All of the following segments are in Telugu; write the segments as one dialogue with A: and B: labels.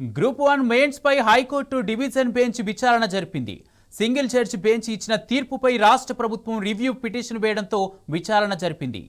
A: గ్రూప్ 1 మెయిన్స్ పై హైకోర్టు డివిజన్ బెంచ్ విచారణ జరిపింది. సింగిల్ జడ్జి బెంచ్ ఇచ్చిన తీర్పుపై రాష్ట్ర ప్రభుత్వం రివ్యూ పిటిషన్ వేయడంతో విచారణ జరిపింది.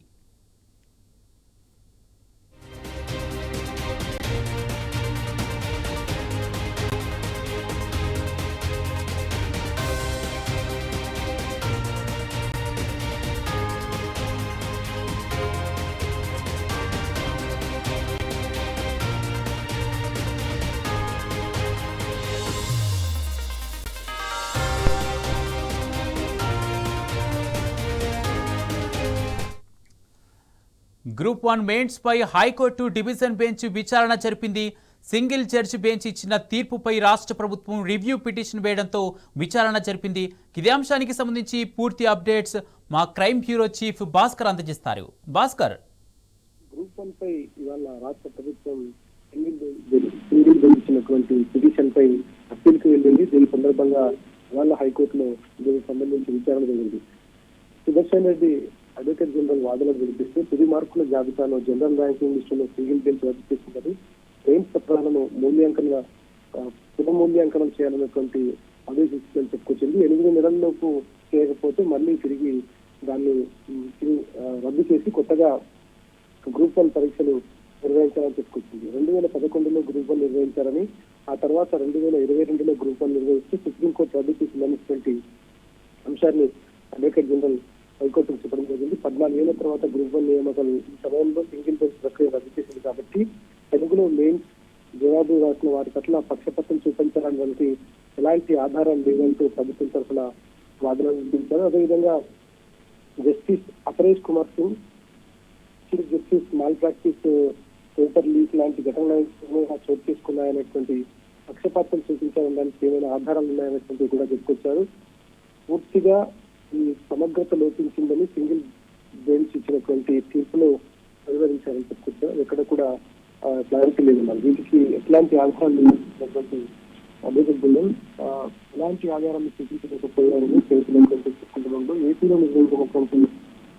A: గ్రూప్ 1 మెయిన్స్ పై హైకోర్టు డివిజన్ బెంచ్ విచారణ జరిపింది. సింగిల్ జడ్జి బెంచ్ ఇచ్చిన తీర్పుపై రాష్ట్ర ప్రభుత్వం రివ్యూ పిటిషన్ వేయడంతో విచారణ జరిపింది. ఇదే అంశానికి సంబంధించి పూర్తి అప్డేట్స్ మా క్రైమ్ బ్యూరో చీఫ్ భాస్కర్ అందజేస్తారు. భాస్కర్,
B: గ్రూప్ 1 పై ఇవాళ రాష్ట్ర ప్రభుత్వం సింగిల్ బెంచ్ ఇచ్చినటువంటి పిటిషన్ పై అప్పీల్కి వెళ్ళింది. దీని సందర్భంగా ఇవాళ హైకోర్టులో దీనికి సంబంధించి విచారణ జరిగింది. సుదర్శన్ రెడ్డి అడ్వకేట్ జనరల్ వాదనలు వినిపిస్తూ తుది మార్కుల జాబితాలో జనరల్ ర్యాంకింగ్ లిస్టులో సింగిల్ బెంచ్ రద్దు చేస్తున్నది. మెయిన్స్ పత్రాలను పునఃమూల్యాంకనం చేయాలన్నటువంటి ఆదేశిస్తుందని చెప్పుకొచ్చింది. 8 నెలల్లోపు చేయకపోతే మళ్ళీ తిరిగి దాన్ని రద్దు చేసి కొత్తగా గ్రూప్ 1 పరీక్షలు నిర్వహించాలని చెప్పుకొచ్చింది. 2011లో గ్రూప్ 1 నిర్వహించారని, ఆ తర్వాత 2022లో గ్రూప్ 1 నిర్వహిస్తూ సుప్రీంకోర్టు రద్దు చేసిందనేటువంటి అంశాన్ని అడ్వకేట్ జనరల్ హైకోర్టుకు చెప్పడం జరిగింది. 14 ఏళ్ల తర్వాత గ్రూప్ 1 నియామకాలు ఈ సమయంలో సింగిల్ బెంచ్ ప్రక్రియ రద్దు చేసింది కాబట్టి తెలుగులో మెయిన్స్ జవాబు రాసిన వారి పట్ల పక్షపాతం చూపించడానికి ఎలాంటి ఆధారం లేదంటూ ప్రభుత్వం తరఫున వాదనలు వినిపించారు. అదేవిధంగా justice Aparesh Kumar Singh, chief justice mall practice paper leak లాంటి ఘటనలు చోటు చేసుకున్నాయనేటువంటి పక్షపాతం చూపించాలనడానికి ఏమైనా ఆధారాలు ఉన్నాయనేటువంటి కూడా చెప్పుకొచ్చారు. పూర్తిగా ఈ సమగ్రత లోపించిందని సింగిల్ బెంచ్ ఇచ్చినటువంటి తీర్పులో వివరించారని చెప్పుకొచ్చారు. ఎక్కడ కూడా క్లారిటీ లేదు. మరి వీటికి ఎట్లాంటి ఆధారాలు లేనటువంటి అభివృద్ధులు ఎలాంటి ఆధారాలు చూపించలేకపోయారని తెలిసినటువంటి సందర్భంలో ఏపీలో నిర్వహించినటువంటి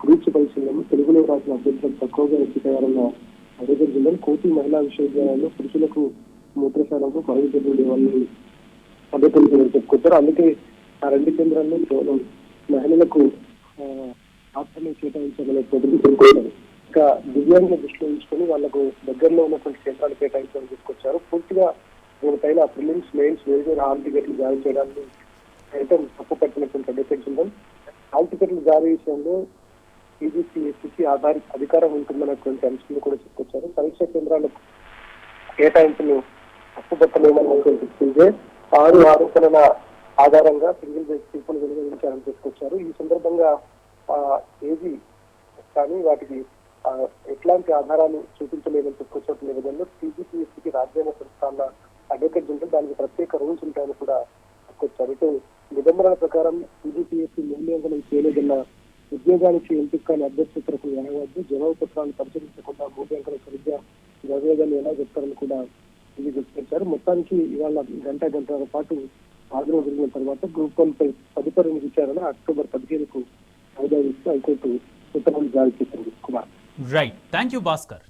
B: గ్రూప్స్ పరీక్షలను తెలుగులో రాసిన అభ్యర్థులకు తక్కువగా ఎంపికయ్యారన్న అభివృద్ధులను కోటి మహిళా విశ్వవిద్యాలయంలో పురుషులకు మూత్రశాలకు పరుగులు వాళ్ళని అభ్యర్థులు చెప్పుకొచ్చారు. అందుకే ఆ 2 కేంద్రాల్లో కేవలం మహిళలకు మాత్రమే కేటాయించాలనేటువంటిది పేర్కొన్నారు. ఇంకా దివ్యాంగుల దృష్టిలో ఉంచుకొని వాళ్లకు దగ్గరలో ఉన్నటువంటి కేంద్రాలు కేటాయించాలని తీసుకొచ్చారు. పూర్తిగా పైన ప్రిలిమ్స్ మెయిన్స్ వేరు హాల్ టికెట్లు జారీ చేయడానికి సైతం తప్పు పట్టినటువంటి అడ్వకేట్ జనరల్ హాల్ టికెట్లు జారీ విషయంలో ఈజీసీఎస్సీకి అధికారం ఉంటుందన్నటువంటి అంశాన్ని కూడా చెప్పుకొచ్చారు. పరీక్షా కేంద్రాలకు కేటాయింపులు తప్పు పట్టలేమన్నటువంటి సీజే 6 ఆరోపణల ఆధారంగా సింగిల్ బెంచ్ తీర్పును వెలువరించారని తీసుకొచ్చారు. ఈ సందర్భంగా ఏది కానీ వాటికి ఎట్లాంటి ఆధారాలు చూపించలేదని చెప్పుకొచ్చిన నేపథ్యంలో టీజీపీఎస్సీకి రాజ్యాంగ సంస్థ అడ్వకేట్ జనరల్ దానికి ప్రత్యేక రూల్స్ ఉంటాయని కూడా చెప్పుకొచ్చారు. ఇటు నిబంధనల ప్రకారం టీజీపీఎస్సీ మూల్యాంకనం చేయలేదన్న ఉద్యోగానికి ఎంపిక కాని అభ్యర్థి తరఫు న్యాయవాదులు జవాబు పత్రాలను పరిశీలించకుండా మూల్యాంకనం సరిగ్గా జరగలేదని ఎలా చెప్తారని కూడా ఇది చెప్పుకొచ్చారు. మొత్తానికి ఇవాళ గంటల పాటు హాజరు జరిగిన తర్వాత గ్రూప్ 1 పై తదుపరి విచారణ అక్టోబర్ 15కు హైకోర్టు ఉత్తర్వులు జారీ చేసింది. Kumar,
A: right, thank you Bhaskar.